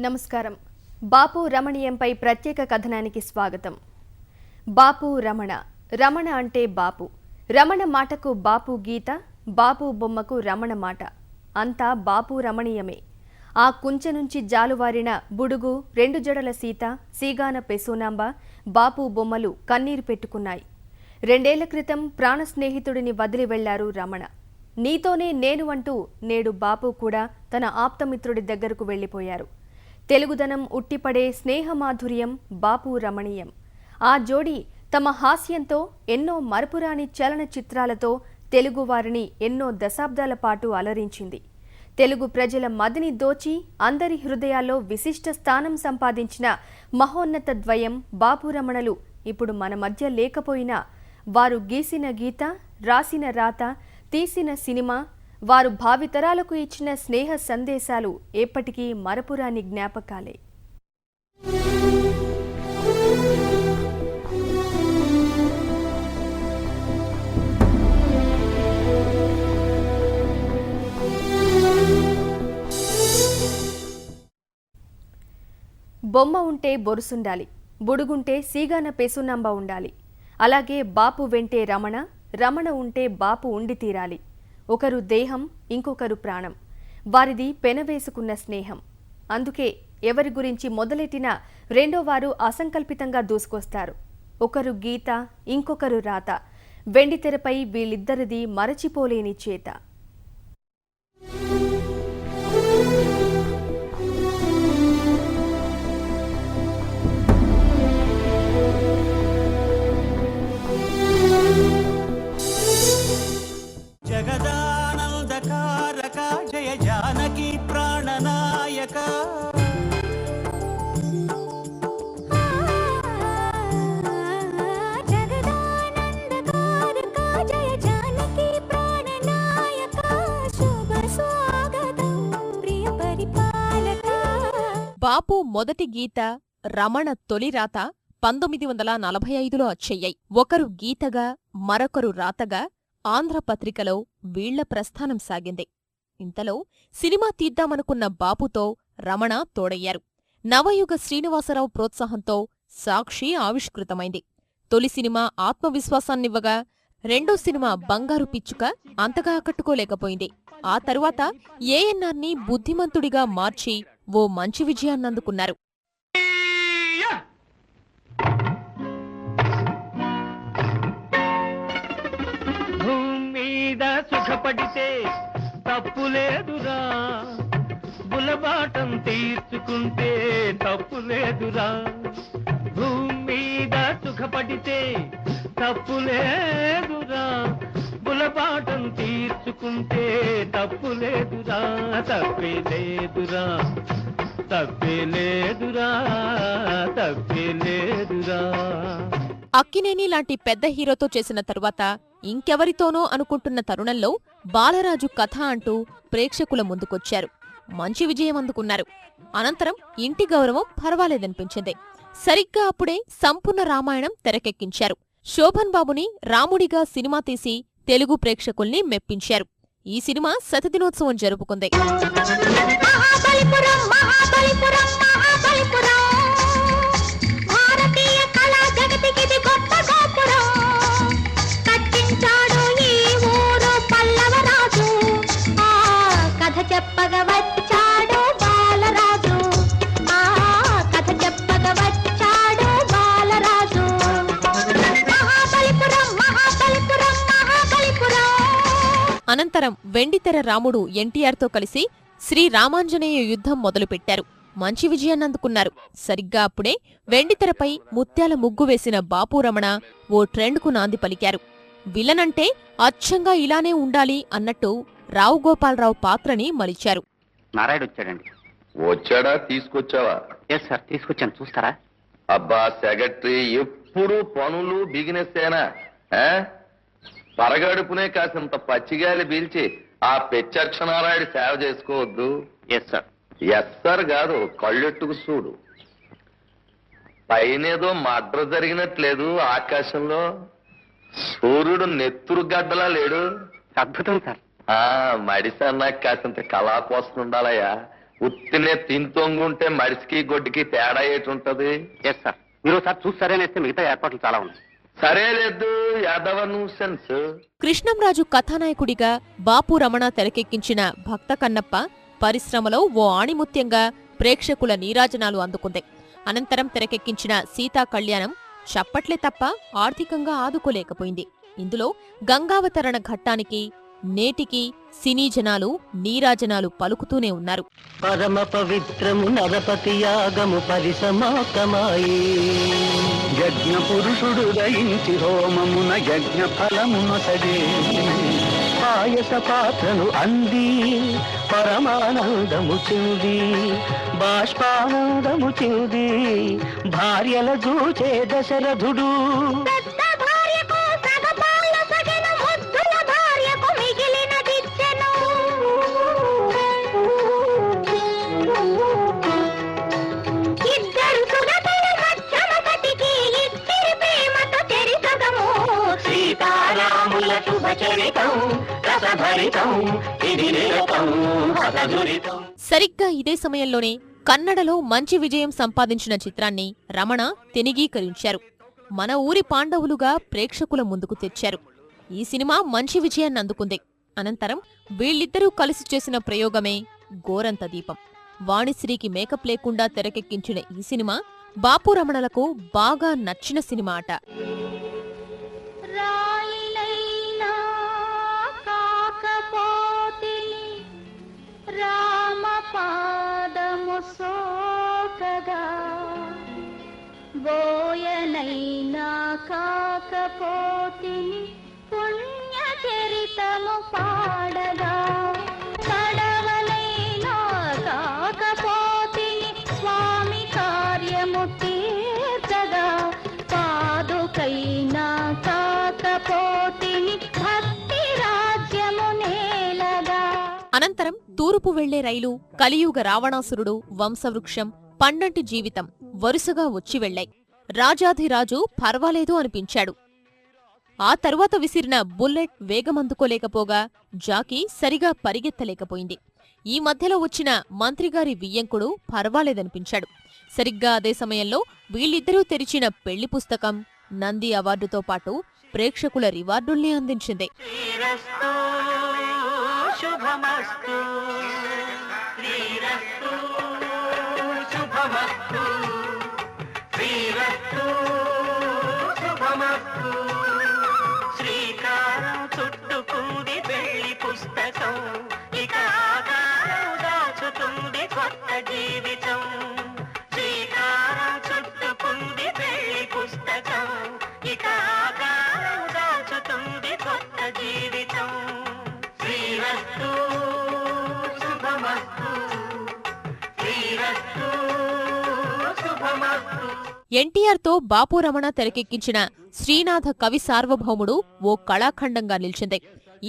నమస్కారం. బాపు రమణీయంపై ప్రత్యేక కథనానికి స్వాగతం. బాపు రమణ. రమణ అంటే బాపు. రమణ మాటకు బాపు గీత, బాపు బొమ్మకు రమణ మాట. అంతా బాపు రమణీయమే. ఆ కుంచె నుంచి జాలువారిన బుడుగు, రెండు జడల సీత, సీగాన పెసోనాంబ, బాపు బొమ్మలు కన్నీరు పెట్టుకున్నాయి. 2 ఏళ్ల క్రితం ప్రాణ స్నేహితుడిని వదిలి వెళ్లారు రమణ. నీతోనే నేను అంటూ నేడు బాపు కూడా తన ఆప్తమిత్రుడి దగ్గరకు వెళ్లిపోయారు. తెలుగుదనం ఉట్టిపడే స్నేహమాధుర్యం బాపు రమణీయం. ఆ జోడీ తమ హాస్యంతో, ఎన్నో మరపురాని చలనచిత్రాలతో తెలుగువారిని ఎన్నో దశాబ్దాల పాటు అలరించింది. తెలుగు ప్రజల మదిని దోచి అందరి హృదయాల్లో విశిష్ట స్థానం సంపాదించిన మహోన్నత ద్వయం బాపు రమణలు ఇప్పుడు మన మధ్య లేకపోయినా వారు గీసిన గీత, రాసిన రాత, తీసిన సినిమా, వారు భావితరాలకు ఇచ్చిన స్నేహ సందేశాలు ఎప్పటికీ మరపురాని జ్ఞాపకాలే. బొమ్మ ఉంటే బొరుసుండాలి, బుడుగుంటే సీగాన పెసునంబ ఉండాలి. అలాగే బాపు వెంటే రమణ, రమణ ఉంటే బాపు ఉండి తీరాలి. ఒకరు దేహం, ఇంకొకరు ప్రాణం. వారిది పెనవేసుకున్న స్నేహం. అందుకే ఎవరి గురించి మొదలెట్టినా రెండోవారు అసంకల్పితంగా దూసుకొస్తారు. ఒకరు గీత, ఇంకొకరు రాత. వెండితెరపై వీళ్ళిద్దరిది మరచిపోలేని చేత. బాపు మొదటి గీత, రమణ తొలి రాత 1945లో అచ్చయ్యాయి. ఒకరు గీతగా, మరొకరు రాతగా ఆంధ్రపత్రికలో వీళ్ల ప్రస్థానం సాగింది. ఇంతలో సినిమా తీద్దామనుకున్న బాపుతో రమణ తోడయ్యారు. నవయుగ శ్రీనివాసరావు ప్రోత్సాహంతో సాక్షి ఆవిష్కృతమైంది. తొలి సినిమా ఆత్మవిశ్వాసాన్నివ్వగా, రెండో సినిమా బంగారు పిచ్చుక అంతగా ఆకట్టుకోలేకపోయింది. ఆ తరువాత ఏఎన్నార్ని బుద్ధిమంతుడిగా మార్చి ఓ మంచి విజయాన్నందుకున్నారు. భూమీద సుఖపడితే తప్పులేదురా, బులబాటం తీర్చుకుంటే తప్పులేదురా. భూమీద సుఖపడితే తప్పులేదురా, బులబాటం తీర్చుకుంటే తప్పులేదురా. తప్పేలేదురా, తప్పేలేదురా, తప్పేలేదురా. అక్కినేని లాంటి పెద్ద హీరోతో చేసిన తరువాత ఇంకెవరితోనో అనుకుంటున్న తరుణంలో బాలరాజు కథ అంటూ ప్రేక్షకుల ముందుకొచ్చారు. మంచి విజయం అందుకున్నారు. అనంతరం ఇంటి గౌరవం పర్వాలేదనిపించింది. సరిగ్గా అప్పుడే సంపూర్ణ రామాయణం తెరకెక్కించారు. శోభన్ బాబుని రాముడిగా సినిమా తీసి తెలుగు ప్రేక్షకుల్ని మెప్పించారు. ఈ సినిమా శతదినోత్సవం జరుపుకుంది. అనంతరం వెండితెర రాముడు ఎన్టీఆర్తో కలిసి శ్రీరామాంజనేయ యుద్ధం మొదలుపెట్టారు. మంచి విజయాన్నందుకున్నారు. సరిగ్గా అప్పుడే వెండితెరపై ముత్యాల ముగ్గు వేసిన బాపు రమణ ఓ ట్రెండ్కు నాంది పలికారు. విలనంటే అచ్చంగా ఇలానే ఉండాలి అన్నట్టు రావు గోపాలరావు పాత్రని మలిచారు. నారాయణ వచ్చాడండి. వచ్చాడా? తీసుకొచ్చావా? ఎస్ సార్, తీసుకొచ్చాను, చూస్తారా? అబ్బా సెక్రటరీ, ఎప్పుడు పనులు బిగినెస్తేనా? పరగడుపునే కాసింత పచ్చిగాలి పీల్చి ఆ పెచ్చక్షనారాయుడు సేవ చేసుకోవద్దు. Yes sir. ఎస్ సార్ కాదు, కళ్ళెట్టుకు చూడు. పైనేదో మడ్ర జరిగినట్లేదు ఆకాశంలో. సూర్యుడు నెత్తురు గడ్డలా లేడు. అద్భుతం సార్. మడిసి అన్నాక కాసింత కళా కోసం ఉండాలయ్యా. ఉత్తినే తింతొంగుంటే మడిసికి గొడ్డికి తేడా ఏటుంటది? ఎస్ సార్, మీరు ఒకసారి చూసి సరేనేస్తే మిగతా ఏర్పాట్లు చాలా ఉన్నాయి. సరే లేదు యాదవ న్యూసెన్స్. కృష్ణంరాజు కథానాయకుడిగా బాపు రమణ తెరకెక్కించిన భక్త కన్నప్ప పరిశ్రమలో ఓ ఆణిముత్యంగా ప్రేక్షకుల నీరాజనాలు అందుకుంది. అనంతరం తెరకెక్కించిన సీతా కళ్యాణం చప్పట్లే తప్ప ఆర్థికంగా ఆదుకోలేకపోయింది. ఇందులో గంగావతరణ ఘట్టానికి నేటికి సినీ జనాలు నీరాజనాలు పలుకుతూనే ఉన్నారు. పరమ పవిత్రము నరపతి యాగము పరిసమాప్తమాయి, యజ్ఞ పురుషుడు దయించి హోమమున యజ్ఞ ఫలమున సడే, పాయస పాత్రను అంది పరమానందము చెంది, బాష్పానందము చెంది భార్యల జూచే దశరథుడు. సరిగ్గా ఇదే సమయంలోనే కన్నడలో మంచి విజయం సంపాదించిన చిత్రాన్ని రమణ తెనిగీకరించారు. మన ఊరి పాండవులుగా ప్రేక్షకుల ముందుకు తెచ్చారు. ఈ సినిమా మంచి విజయాన్ని అందుకుంది. అనంతరం వీళ్ళిద్దరూ కలిసి చేసిన ప్రయోగమే గోరంత దీపం. వాణిశ్రీకి మేకప్ లేకుండా తెరకెక్కించిన ఈ సినిమా బాపు రమణలకు బాగా నచ్చిన సినిమా అట. రామపాదము సోకగా బోయనైనా కాకపోతిని పుణ్యచరితము పాడగా, పడవనైనా కాకపోతిని స్వామి కార్యము తీర్చగా, పాదుకైనా కాకపోతిని భక్తి రాజ్యము నేలగా. అనంతరం తూర్పు వెళ్లే రైలు, కలియుగ రావణాసురుడు, వంశవృక్షం, పండంటి జీవితం వరుసగా వచ్చి వెళ్లాయి. రాజాధిరాజు పర్వాలేదు అనిపించాడు. ఆ తరువాత విసిరిన బుల్లెట్ వేగమందుకోలేకపోగా జాకీ సరిగా పరిగెత్తలేకపోయింది. ఈ మధ్యలో వచ్చిన మంత్రిగారి వియ్యంకుడు పర్వాలేదనిపించాడు. సరిగ్గా అదే సమయంలో వీళ్ళిద్దరూ తెరిచిన పెళ్లి పుస్తకం నంది అవార్డుతో పాటు ప్రేక్షకుల రివార్డుల్ని అందించింది. శుభమస్తు శ్రీరస్తు, శుభమస్తు శ్రీరస్తు, శుభమస్తు. శ్రీకారం చుట్టుకుంది పెళ్లి పుస్తకం, ఇక ఆకారం దాచుతుంది కొత్త జీవితం. శ్రీకారం చుట్టుకుంది పెళ్లి పుస్తకం, ఇక ఆకారం దాచుతుంది కొత్త జీవితం. ఎన్టీఆర్తో బాపు రమణ తెరకెక్కించిన శ్రీనాథ కవి సార్వభౌముడు ఓ కళాఖండంగా నిలిచింది.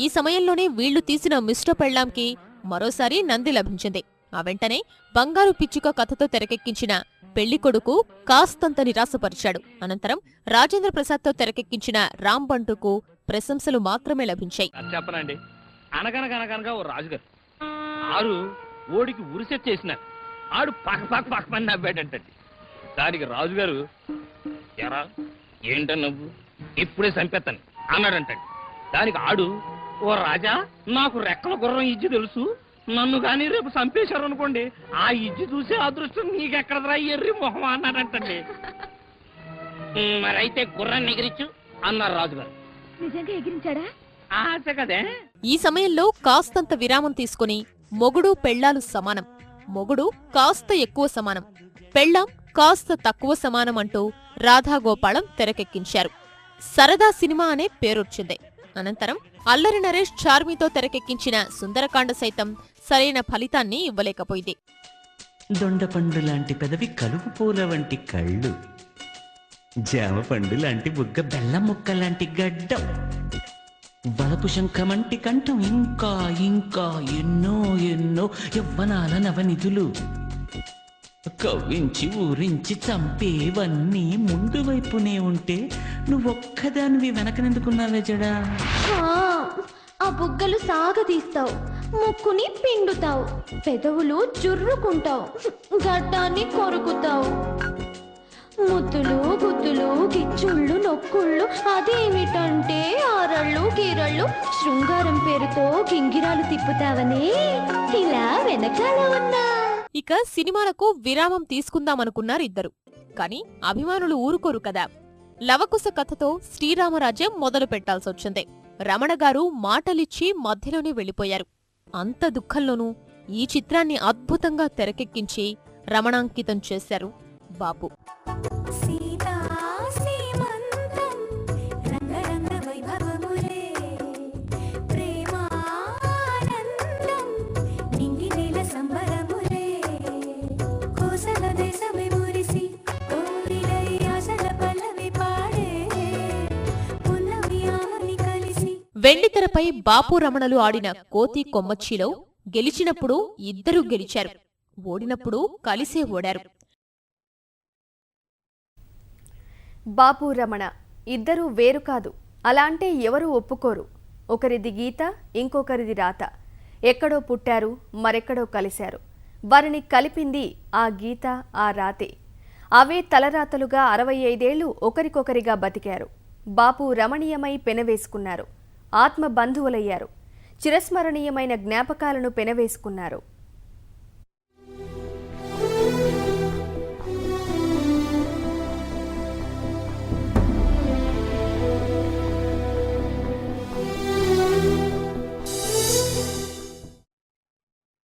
ఈ సమయంలోనే వీళ్లు తీసిన మిస్టర్ పెళ్లాంకి మరోసారి నంది లభించింది. ఆ వెంటనే బంగారు పిచ్చుక కథతో తెరకెక్కించిన పెళ్లికొడుకు కాస్తంత నిరాశపరిచాడు. అనంతరం రాజేంద్ర ప్రసాద్తో తెరకెక్కించిన రామ్ బంటుకు ప్రశంసలు మాత్రమే లభించాయి. చెప్పనండి, అనగనగనగనగా ఓ రాజుగారు ఆరు ఓడికి ఉరిసెట్ చేసినారు. ఆడు పక్కమని నవ్వాడంటండి. దానికి రాజుగారు, ఎరా ఏంట నవ్వు, ఇప్పుడే చంపేస్తాను అన్నాడంటండి. దానికి ఆడు, ఓ రాజా, నాకు రెక్కల గుర్రం ఇజ్జి తెలుసు, నన్ను గాని రేపు చంపేశారు అనుకోండి, ఆ ఇజ్జి చూసే అదృష్టం నీకెక్కడరా ఎర్రి మొహం అన్నాడంటండి. మరైతే గుర్రాన్ని ఎగిరించు అన్నారు రాజుగారు. నిజంగా ఎగిరించాడా? ఆశ కదే. ఈ సమయంలో కాస్తంత విరామం తీసుకుని మొగుడు పెళ్లాలు సమానం, మొగుడు కాస్త ఎక్కువ సమానం, పెళ్లాం కాస్త తక్కువ సమానం అంటూ రాధాగోపాళం తెరకెక్కించారు. సరదా సినిమా అనే పేరొచ్చింది. అనంతరం అల్లరి నరేష్ చార్మితో తెరకెక్కించిన సుందరకాండ సైతం సరైన ఫలితాన్ని ఇవ్వలేకపోయింది. దొండపండు లాంటి పెదవి, కలుపు పూల వంటి కళ్ళు, జామ పండు లాంటి బుగ్గ, బెల్లం ముక్క లాంటి గడ్డం, వలపు శంఖమంటి కంఠం, ఇంకా ఇంకా ఎన్నో ఎన్నో యవ్వనాల నవనిధులు, కవ్వించి ఊరించి చంపేవన్నీ ముందు వైపునే ఉంటే నువ్వొక్కదానివి వెనకనెందుకున్నావే జడా? ఆ బుగ్గలు సాగదీస్తావు, ముక్కుని పిండుతావు, పెదవులు జుర్రుకుంటావు, గడ్డాన్ని కొరుకుతావు. ముద్దులు గుద్దులు గిచ్చుళ్ళు నొక్కుళ్ళు అదేమిటంటే ఆరళ్ళు గీరళ్ళు శృంగారం పేరుతో గింగిరాలు తిప్పుతావనే ఇలా వెనకాల ఉన్నా. ఇక సినిమాలకు విరామం తీసుకుందామనుకున్నారు ఇద్దరు. కాని అభిమానులు ఊరుకోరు కదా. లవకుశ కథతో శ్రీరామరాజ్యం మొదలు పెట్టాల్సొచ్చింది. రమణగారు మాటలిచ్చి మధ్యలోనే వెళ్లిపోయారు. అంత దుఃఖంలోనూ ఈ చిత్రాన్ని అద్భుతంగా తెరకెక్కించి రమణాంకితం చేశారు బాపు. వెండితెరపై బాపు రమణలు ఆడిన కోతి కొమ్మచ్చిలో గెలిచినప్పుడు ఇద్దరూ గెలిచారు, ఓడినప్పుడు కలిసే ఓడారు. బాపు రమణ ఇద్దరూ వేరు కాదు, అలా అంటే ఎవరూ ఒప్పుకోరు. ఒకరిది గీత, ఇంకొకరిది రాత. ఎక్కడో పుట్టారు, మరెక్కడో కలిశారు. వారిని కలిపింది ఆ గీత, ఆ రాతే. అవే తలరాతలుగా 65 ఏళ్లు ఒకరికొకరిగా బతికారు. బాపు రమణీయమై పెనవేసుకున్నారు. ఆత్మ బంధువులయ్యారు. చిరస్మరణీయమైన జ్ఞాపకాలను పెనవేసుకున్నారు.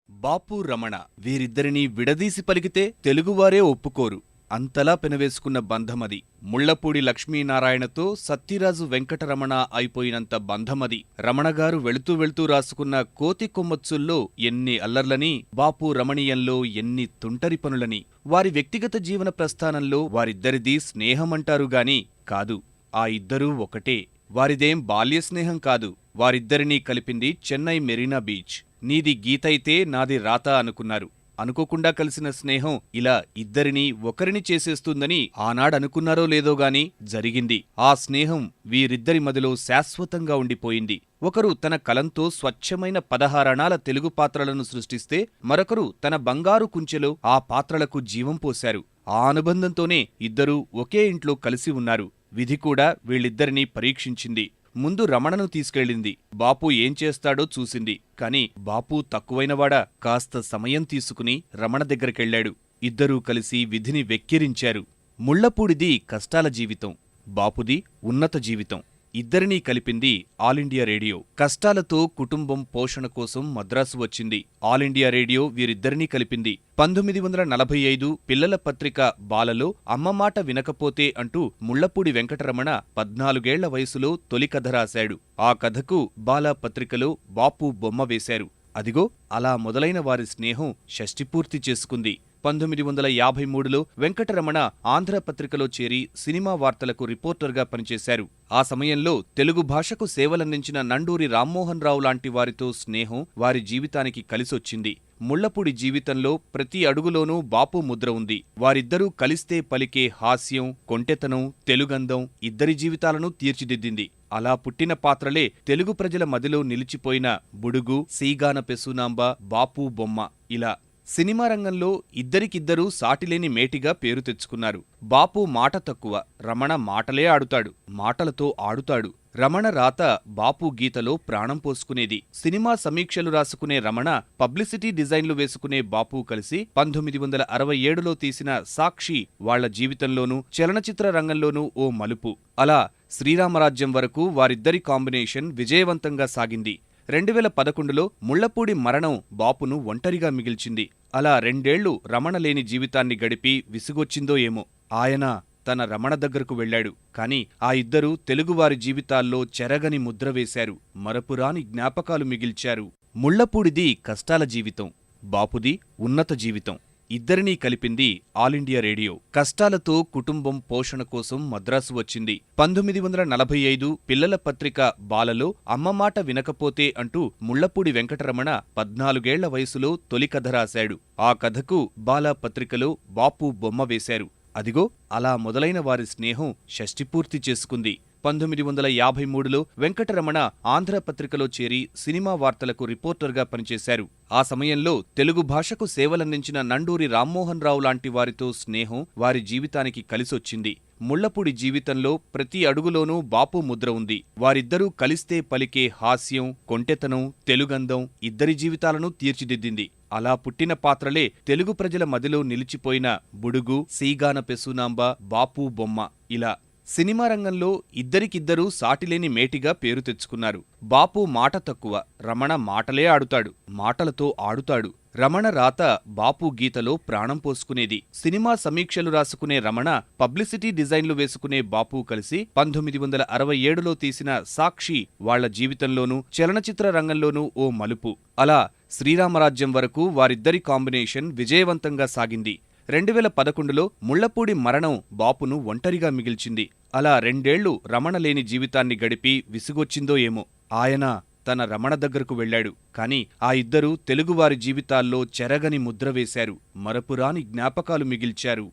బాపు రమణ వీరిద్దరినీ విడదీసి పలికితే తెలుగువారే ఒప్పుకోరు. అంతలా పెనవేసుకున్న బంధమది. ముళ్లపూడి లక్ష్మీనారాయణతో సత్యరాజు వెంకటరమణ అయిపోయినంత బంధమది. రమణగారు వెళుతూ వెళుతూ రాసుకున్న కోతి కొమ్మచ్చుల్లో ఎన్ని అల్లర్లని, బాపు రమణీయంలో ఎన్ని తుంటరి పనులని. వారి వ్యక్తిగత జీవన ప్రస్థానంలో వారిద్దరిది స్నేహమంటారుగాని కాదు. ఆ ఇద్దరూ ఒకటే. వారిదేం బాల్యస్నేహం కాదు. వారిద్దరినీ కలిపింది చెన్నై మెరీనా బీచ్. నీది గీతైతే నాది రాత అనుకున్నారు. అనుకోకుండా కలిసిన స్నేహం ఇలా ఇద్దరినీ ఒకరిని చేసేస్తుందని ఆనాడనుకున్నారో లేదో గాని జరిగింది. ఆ స్నేహం వీరిద్దరి మదిలో శాశ్వతంగా ఉండిపోయింది. ఒకరు తన కలంతో స్వచ్ఛమైన 16 అణాల తెలుగు పాత్రలను సృష్టిస్తే, మరొకరు తన బంగారు కుంచెలో ఆ పాత్రలకు జీవం పోశారు. ఆ అనుబంధంతోనే ఇద్దరూ ఒకే ఇంట్లో కలిసి ఉన్నారు. విధి కూడా వీళ్ళిద్దరినీ పరీక్షించింది. ముందు రమణను తీసుకెళ్ళింది. బాపు ఏం చేస్తాడో చూసింది. కాని బాపు తక్కువైనవాడా, కాస్త సమయం తీసుకుని రమణ దగ్గరకెళ్లాడు. ఇద్దరూ కలిసి విధిని వెక్కిరించారు. ముళ్లపూడిది కష్టాల జీవితం, బాపుది ఉన్నత జీవితం. ఇద్దరినీ కలిపింది ఆల్ ఇండియా రేడియో. కష్టాలతో కుటుంబం పోషణ కోసం మద్రాసు వచ్చింది. ఆల్ ఇండియా రేడియో వీరిద్దరినీ కలిపింది. 1945 పిల్లల పత్రిక బాలలో అమ్మమాట వినకపోతే అంటూ ముళ్లపూడి వెంకటరమణ 14 ఏళ్ల వయసులో తొలి కథ రాశాడు. ఆ కథకు బాలా పత్రికలో బాపు బొమ్మ వేశారు. అదిగో అలా మొదలైన వారి స్నేహం షష్టిపూర్తి చేసుకుంది. 1953లో వెంకటరమణ ఆంధ్రపత్రికలో చేరి సినిమా వార్తలకు రిపోర్టర్గా పనిచేశారు. ఆ సమయంలో తెలుగు భాషకు సేవలందించిన నండూరి రామ్మోహన్ రావు లాంటి వారితో స్నేహం వారి జీవితానికి కలిసొచ్చింది. ముళ్లపూడి జీవితంలో ప్రతి అడుగులోనూ బాపు ముద్ర ఉంది. వారిద్దరూ కలిస్తే పలికే హాస్యం, కొంటెతనం, తెలుగందం ఇద్దరి జీవితాలను తీర్చిదిద్దింది. అలా పుట్టిన పాత్రలే తెలుగు ప్రజల మదిలో నిలిచిపోయిన బుడుగు, సీగాన పెసునాంబ, బాపు బొమ్మ. ఇలా సినిమా రంగంలో ఇద్దరికిద్దరూ సాటిలేని మేటిగా పేరు తెచ్చుకున్నారు. బాపు మాట తక్కువ, రమణ మాటలే ఆడుతాడు, మాటలతో ఆడుతాడు. రమణ రాత బాపు గీతలో ప్రాణం పోసుకునేది. సినిమా సమీక్షలు రాసుకునే రమణ, పబ్లిసిటీ డిజైన్లు వేసుకునే బాపు కలిసి 1967లో తీసిన సాక్షి వాళ్ల జీవితంలోనూ చలనచిత్ర రంగంలోనూ ఓ మలుపు. అలా శ్రీరామరాజ్యం వరకు వారిద్దరి కాంబినేషన్ విజయవంతంగా సాగింది. 2011లో ముళ్లపూడి మరణం బాపును ఒంటరిగా మిగిల్చింది. అలా 2 ఏళ్లు రమణ లేని జీవితాన్ని గడిపి విసుగొచ్చిందో ఏమో ఆయన తన రమణ దగ్గరకు వెళ్లాడు. కాని ఆ ఇద్దరూ తెలుగువారి జీవితాల్లో చెరగని ముద్ర వేశారు. మరపురాని జ్ఞాపకాలు మిగిల్చారు. ముళ్లపూడిది కష్టాల జీవితం, బాపుది ఉన్నత జీవితం. ఇద్దరినీ కలిపింది ఆల్ ఇండియా రేడియో. కష్టాలతో కుటుంబం పోషణ కోసం మద్రాసు వచ్చింది. 1945 పిల్లల పత్రిక బాలలో అమ్మమాట వినకపోతే అంటూ ముళ్లపూడి వెంకటరమణ 14 ఏళ్ల వయసులో తొలి కథ రాశాడు. ఆ కథకు బాలా పత్రికలో బాపు బొమ్మ వేశారు. అదిగో అలా మొదలైన వారి స్నేహం షష్టిపూర్తి చేసుకుంది. 1953లో వెంకటరమణ ఆంధ్రపత్రికలో చేరి సినిమా వార్తలకు రిపోర్టర్గా పనిచేశారు. ఆ సమయంలో తెలుగు భాషకు సేవలందించిన నండూరి రామ్మోహన్ రావు లాంటి వారితో స్నేహం వారి జీవితానికి కలిసొచ్చింది. ముళ్లపూడి జీవితంలో ప్రతి అడుగులోనూ బాపు ముద్ర ఉంది. వారిద్దరూ కలిస్తే పలికే హాస్యం, కొంటెతనం, తెలుగందం ఇద్దరి జీవితాలను తీర్చిదిద్దింది. అలా పుట్టిన పాత్రలే తెలుగు ప్రజల మదిలో నిలిచిపోయిన బుడుగు, సీగాన పెసూనాంబ, బాపు బొమ్మ. ఇలా సినిమా రంగంలో ఇద్దరికిద్దరూ సాటిలేని మేటిగా పేరు తెచ్చుకున్నారు. బాపు మాట తక్కువ, రమణ మాటలే ఆడుతాడు, మాటలతో ఆడుతాడు. రమణ రాత బాపు గీతలో ప్రాణం పోసుకునేది. సినిమా సమీక్షలు రాసుకునే రమణ, పబ్లిసిటీ డిజైన్లు వేసుకునే బాపు కలిసి 1967లో తీసిన సాక్షి వాళ్ల జీవితంలోనూ చలనచిత్ర రంగంలోనూ ఓ మలుపు. అలా శ్రీరామరాజ్యం వరకు వారిద్దరి కాంబినేషన్ విజయవంతంగా సాగింది. 2011లో ముళ్లపూడి మరణం బాపును ఒంటరిగా మిగిల్చింది. అలా 2 ఏళ్లు రమణ లేని జీవితాన్ని గడిపి విసుగొచ్చిందో ఏమో ఆయన తన రమణ దగ్గరకు వెళ్లాడు. కాని ఆ ఇద్దరూ తెలుగువారి జీవితాల్లో చెరగని ముద్ర వేశారు, మరపురాని జ్ఞాపకాలు మిగిల్చారు.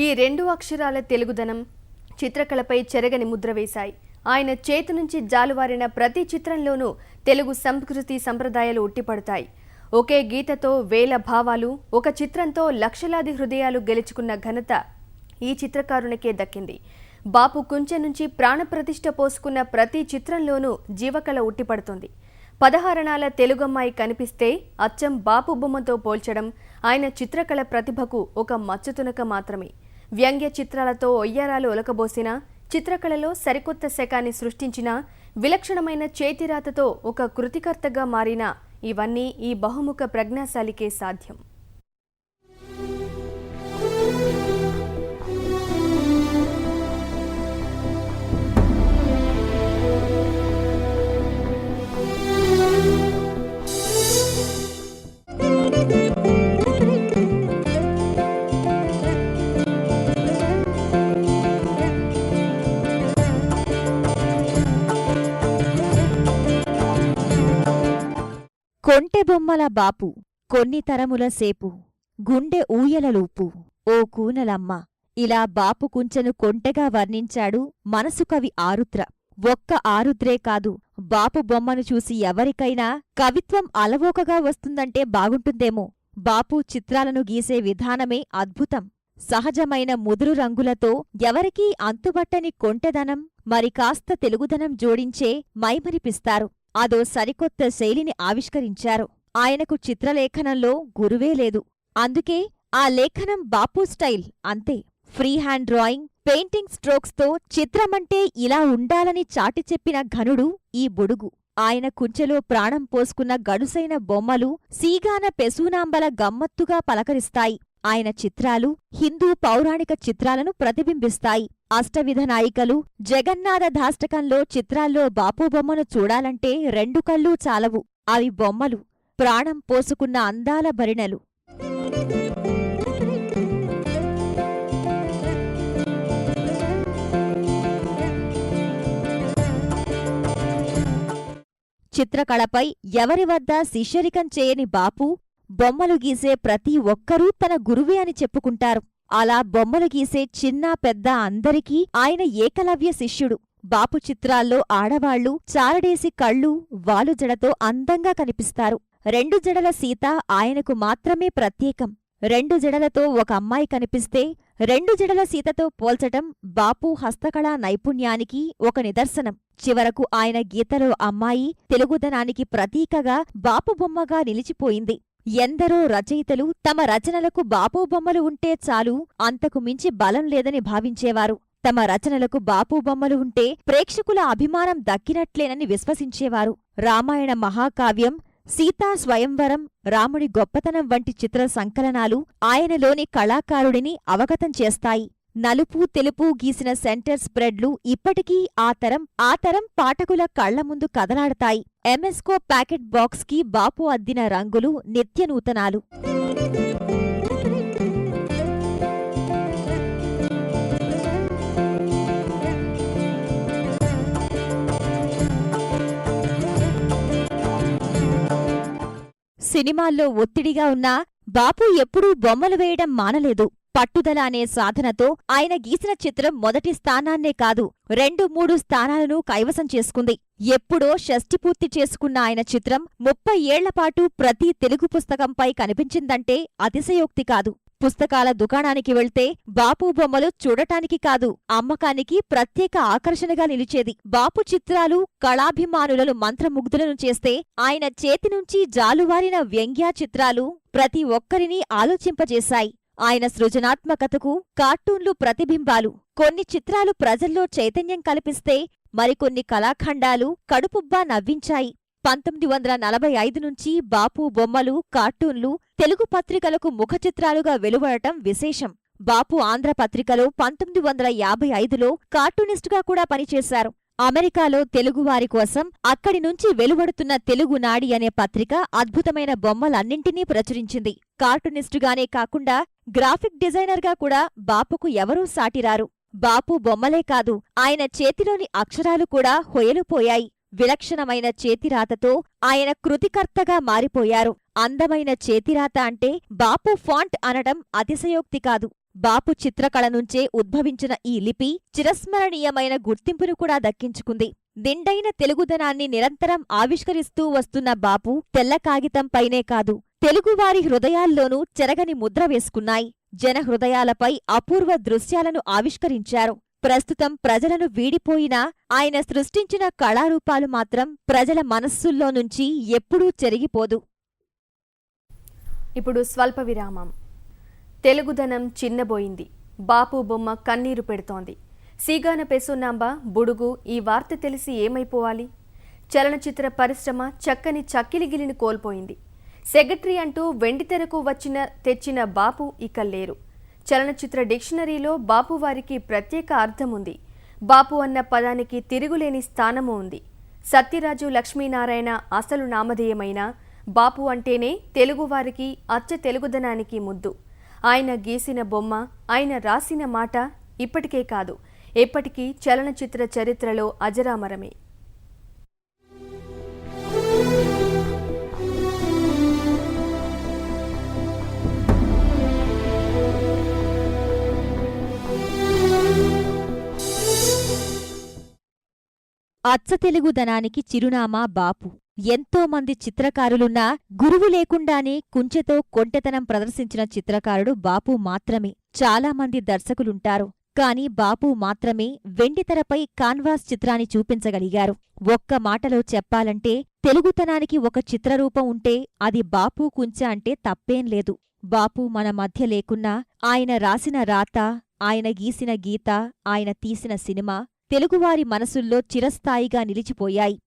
ఈ 2 అక్షరాల తెలుగుదనం చిత్రకళపై చెరగని ముద్ర వేశాయి. ఆయన చేతి నుంచి జాలువారిన ప్రతి చిత్రంలోనూ తెలుగు సంస్కృతి సంప్రదాయాలు ఉట్టిపడతాయి. ఒకే గీతతో వేల భావాలు, ఒక చిత్రంతో లక్షలాది హృదయాలు గెలుచుకున్న ఘనత ఈ చిత్రకారునికే దక్కింది. బాపు కుంచె నుంచి ప్రాణప్రతిష్ఠ పోసుకున్న ప్రతి చిత్రంలోనూ జీవకళ ఉట్టిపడుతుంది. 16 తెలుగమ్మాయి కనిపిస్తే అచ్చం బాపు బొమ్మతో పోల్చడం ఆయన చిత్రకళ ప్రతిభకు ఒక మచ్చుతునక మాత్రమే. వ్యంగ్య చిత్రాలతో ఒయ్యారాలు ఒలకబోసిన, చిత్రకళలో సరికొత్త శకాన్ని సృష్టించిన, విలక్షణమైన చేతిరాతతో ఒక కృతికర్తగా మారిన ఇవన్నీ ఈ బహుముఖ ప్రజ్ఞాశాలికే సాధ్యం. కొంటె బొమ్మల బాపు, కొన్ని తరముల సేపు, గుండె ఊయలలూపు, ఓ కూనలమ్మ, ఇలా బాపు కుంచెను కొంటెగా వర్ణించాడు మనసు కవి ఆరుద్ర. ఒక్క ఆరుద్రే కాదు, బాపు బొమ్మను చూసి ఎవరికైనా కవిత్వం అలవోకగా వస్తుందంటే బాగుంటుందేమో. బాపు చిత్రాలను గీసే విధానమే అద్భుతం. సహజమైన ముదురు రంగులతో ఎవరికీ అంతుబట్టని కొంటెదనం, మరి కాస్త తెలుగుదనం జోడించే మైమరిపిస్తారు. అదో సరికొత్త శైలిని ఆవిష్కరించారు. ఆయనకు చిత్రలేఖనంలో గురువే లేదు. అందుకే ఆ లేఖనం బాపు స్టైల్ అంతే. ఫ్రీ హ్యాండ్ డ్రాయింగ్, పెయింటింగ్ స్ట్రోక్స్తో చిత్రమంటే ఇలా ఉండాలని చాటి చెప్పిన ఘనుడు ఈ బుడుగు. ఆయన కుంచెలో ప్రాణం పోసుకున్న గడుసైన బొమ్మలు సీగాన పెసూనాంబల గమ్మత్తుగా పలకరిస్తాయి. ఆయన చిత్రాలు హిందూ పౌరాణిక చిత్రాలను ప్రతిబింబిస్తాయి. అష్టవిధ నాయికలు, జగన్నాథ ధాష్టకంలో చిత్రాల్లో బాపు బొమ్మను చూడాలంటే 2 కళ్ళూ చాలవు. అవి బొమ్మలు, ప్రాణం పోసుకున్న అందాల భరిణెలు. చిత్రకళపై ఎవరి వద్ద శిష్యరికం చేయని బాపు బొమ్మలు గీసే ప్రతి ఒక్కరూ తన గురువే అని చెప్పుకుంటారు. అలా బొమ్మలు గీసే చిన్న పెద్ద అందరికీ ఆయన ఏకలవ్య శిష్యుడు. బాపు చిత్రాల్లో ఆడవాళ్లు చారడేసి కళ్ళు, వాలుజడతో అందంగా కనిపిస్తారు. 2 జడల సీత ఆయనకు మాత్రమే ప్రత్యేకం. 2 జడలతో ఒక అమ్మాయి కనిపిస్తే 2 జడల సీతతో పోల్చటం బాపు హస్తకళా నైపుణ్యానికి ఒక నిదర్శనం. చివరకు ఆయన గీతలో అమ్మాయి తెలుగుదనానికి ప్రతీకగా బాపు బొమ్మగా నిలిచిపోయింది. ఎందరో రచయితలు తమ రచనలకు బాపు బొమ్మలు ఉంటే చాలు, అంతకు మించి బలం లేదని భావించేవారు. తమ రచనలకు బాపు బొమ్మలు ఉంటే ప్రేక్షకుల అభిమానం దక్కినట్లేనని విశ్వసించేవారు. రామాయణ మహాకావ్యం, సీతా స్వయంవరం, రాముడి గొప్పతనం వంటి చిత్ర సంకలనాలు ఆయనలోని కళాకారుడిని అవగతం చేస్తాయి. నలుపు తెలుపు గీసిన సెంటర్ స్ప్రెడ్లు ఇప్పటికీ ఆ తరం పాఠకుల కళ్ల ముందు కదలాడతాయి. ఎంఎస్కో ప్యాకెట్ బాక్స్కి బాపు అద్దిన రంగులు నిత్యనూతనాలు. సినిమాల్లో ఒత్తిడిగా ఉన్నా బాపు ఎప్పుడూ బొమ్మలు వేయడం మానలేదు. పట్టుదల అనే సాధనతో ఆయన గీసిన చిత్రం మొదటి స్థానాన్నే కాదు 2-3 స్థానాలను కైవసం చేసుకుంది. ఎప్పుడో షష్ఠి పూర్తి చేసుకున్న ఆయన చిత్రం 30 ఏళ్లపాటు ప్రతి తెలుగు పుస్తకంపై కనిపించిందంటే అతిశయోక్తి కాదు. పుస్తకాల దుకాణానికి వెళ్తే బాపు బొమ్మలు చూడటానికి కాదు, అమ్మకానికి ప్రత్యేక ఆకర్షణగా నిలిచేది. బాపు చిత్రాలు కళాభిమానులను మంత్రముగ్ధులను చేస్తే, ఆయన చేతి నుంచి జాలువారిన వ్యంగ్య చిత్రాలు ప్రతి ఒక్కరినీ ఆలోచింపజేశాయి. ఆయన సృజనాత్మకతకు కార్టూన్లు ప్రతిబింబాలు. కొన్ని చిత్రాలు ప్రజల్లో చైతన్యం కల్పిస్తే, మరికొన్ని కళాఖండాలు కడుపుబ్బా నవ్వించాయి. 1945 నుంచి బాపు బొమ్మలు, కార్టూన్లు తెలుగు పత్రికలకు ముఖచిత్రాలుగా వెలువడటం విశేషం. బాపు ఆంధ్రపత్రికలో 1955లో కార్టూనిస్టుగా కూడా పనిచేశారు. అమెరికాలో తెలుగువారి కోసం అక్కడి నుంచి వెలువడుతున్న తెలుగునాడి అనే పత్రిక అద్భుతమైన బొమ్మలన్నింటినీ ప్రచురించింది. కార్టూనిస్టుగానే కాకుండా గ్రాఫిక్ డిజైనర్గా కూడా బాపుకు ఎవరూ సాటిరారు. బాపు బొమ్మలే కాదు, ఆయన చేతిలోని అక్షరాలు కూడా హొయలుపోయాయి. విలక్షణమైన చేతిరాతతో ఆయన కృతికర్తగా మారిపోయారు. అందమైన చేతిరాత అంటే బాపు ఫాంట్ అనడం అతిశయోక్తి కాదు. బాపు చిత్రకళ నుంచే ఉద్భవించిన ఈ లిపి చిరస్మరణీయమైన గుర్తింపును కూడా దక్కించుకుంది. దిండైన తెలుగుదనాన్ని నిరంతరం ఆవిష్కరిస్తూ వస్తున్న బాపు తెల్ల కాగితంపైనే కాదు, తెలుగువారి హృదయాల్లోనూ చెరగని ముద్ర వేసుకున్నాయి. జన హృదయాలపై అపూర్వ దృశ్యాలను ఆవిష్కరించారు. ప్రస్తుతం ప్రజలను వీడిపోయినా ఆయన సృష్టించిన కళారూపాలు మాత్రం ప్రజల మనస్సుల్లో నుంచి ఎప్పుడూ చెరిగిపోదు. ఇప్పుడు స్వల్ప విరామం. తెలుగుదనం చిన్నబోయింది, బాపు బొమ్మ కన్నీరు పెడుతోంది. సీగాన పెసునాంబ, బుడుగు ఈ వార్త తెలిసి ఏమైపోవాలి? చలనచిత్ర పరిశ్రమ చక్కని చక్కిలిగిలిని కోల్పోయింది. సెక్రటరీ అంటూ వెండితెరకు తెచ్చిన బాపు ఇక లేరు. చలనచిత్ర డిక్షనరీలో బాపువారికి ప్రత్యేక అర్థముంది. బాపు అన్న పదానికి తిరుగులేని స్థానము ఉంది. సత్యరాజు లక్ష్మీనారాయణ అసలు నామధేయమైన బాపు అంటేనే తెలుగువారికి అచ్చ తెలుగుదనానికి ముద్దు. ఆయన గీసిన బొమ్మ, ఆయన రాసిన మాట ఇప్పటికే కాదు, ఎప్పటికీ చలనచిత్ర చరిత్రలో అజరామరమే. అచ్చతెలుగుదనానికి చిరునామా బాపు. ఎంతోమంది చిత్రకారులున్నా గురువు లేకుండానే కుంచెతో కొంటెతనం ప్రదర్శించిన చిత్రకారుడు బాపు మాత్రమే. చాలామంది దర్శకులుంటారు, కాని బాపు మాత్రమే వెండితెరపై కాన్వాస్ చిత్రాన్ని చూపించగలిగారు. ఒక్క మాటలో చెప్పాలంటే తెలుగుతనానికి ఒక చిత్రరూపం ఉంటే అది బాపు కుంచె అంటే తప్పేం లేదు. బాపు మన మధ్య లేకున్నా ఆయన రాసిన రాత, ఆయన గీసిన గీత, ఆయన తీసిన సినిమా తెలుగువారి మనసుల్లో చిరస్థాయిగా నిలిచిపోయాయి.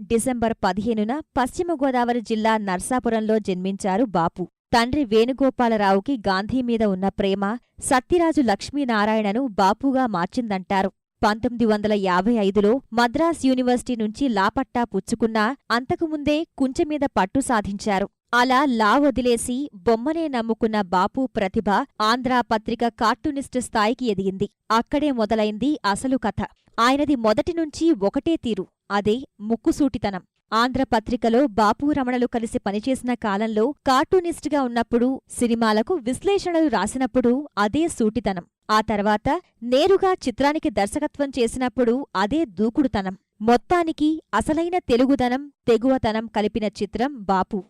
డిసెంబర్ 15న పశ్చిమ గోదావరి జిల్లా నర్సాపురంలో జన్మించారు బాపు. తండ్రి వేణుగోపాలరావుకి గాంధీ మీద ఉన్న ప్రేమ సత్యరాజు లక్ష్మీనారాయణను బాపుగా మార్చిందంటారు. 1955లో మద్రాస్ యూనివర్సిటీ నుంచి లాపట్టా పుచ్చుకున్నా అంతకుముందే కుంచెమీద పట్టు సాధించారు. అలా లా వదిలేసి బొమ్మనే నమ్ముకున్న బాపు ప్రతిభ ఆంధ్రా పత్రిక కార్టూనిస్టు స్థాయికి ఎదిగింది. అక్కడే మొదలైంది అసలు కథ. ఆయనది మొదటినుంచి ఒకటే తీరు, అదే ముక్కుసూటితనం. ఆంధ్రపత్రికలో బాపు రమణలు కలిసి పనిచేసిన కాలంలో కార్టూనిస్టుగా ఉన్నప్పుడు, సినిమాలకు విశ్లేషణలు రాసినప్పుడు అదే సూటితనం. ఆ తర్వాత నేరుగా చిత్రానికి దర్శకత్వం చేసినప్పుడు అదే దూకుడుతనం. మొత్తానికి అసలైన తెలుగుదనం, తెగువతనం కలిపిన చిత్రం బాపు.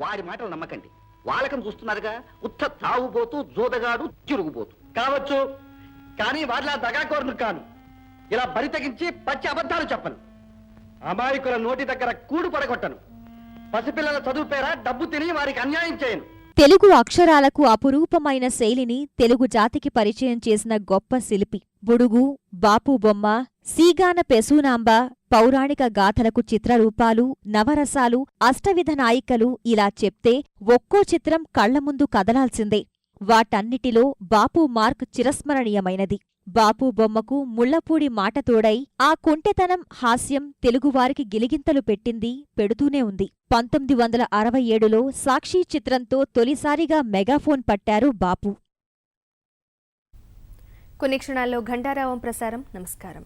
వారి మాటలు నమ్మకండి, వాళ్ళకం చూస్తున్నారుగా, ఉత్త తాగుబోతూ జోదగాడు తిరుగుబోతూ కావచ్చు. కానీ వారిలా దగాకోరును కాను, ఇలా బరి తెగించి పచ్చి అబద్ధాలు చెప్పను. అమాయకుల నోటి దగ్గర కూడు పడగొట్టను. పసిపిల్లల చదువు పేర డబ్బు తిని వారికి అన్యాయం చేయను. తెలుగు అక్షరాలకు అపురూపమైన శైలిని తెలుగు జాతికి పరిచయం చేసిన గొప్ప శిల్పి. బుడుగు, బాపు బొమ్మ, సీగాన పెసూనాంబ, పౌరాణిక గాథలకు చిత్రరూపాలు, నవరసాలు, అష్టవిధ నాయికలు ఇలా చెప్తే ఒక్కో చిత్రం కళ్లముందు కదలాల్సిందే. వాటన్నిటిలో బాపు మార్క్ చిరస్మరణీయమైనది. బాపు బొమ్మకు ముళ్లపూడి మాట తోడై ఆ కుంటెతనం, హాస్యం తెలుగువారికి గిలిగింతలు పెట్టింది, పెడుతూనే ఉంది. 1967లో సాక్షి చిత్రంతో తొలిసారిగా మెగాఫోన్ పట్టారు బాపు. కొన్ని క్షణాల్లో ఘంటారావం ప్రసారం. నమస్కారం.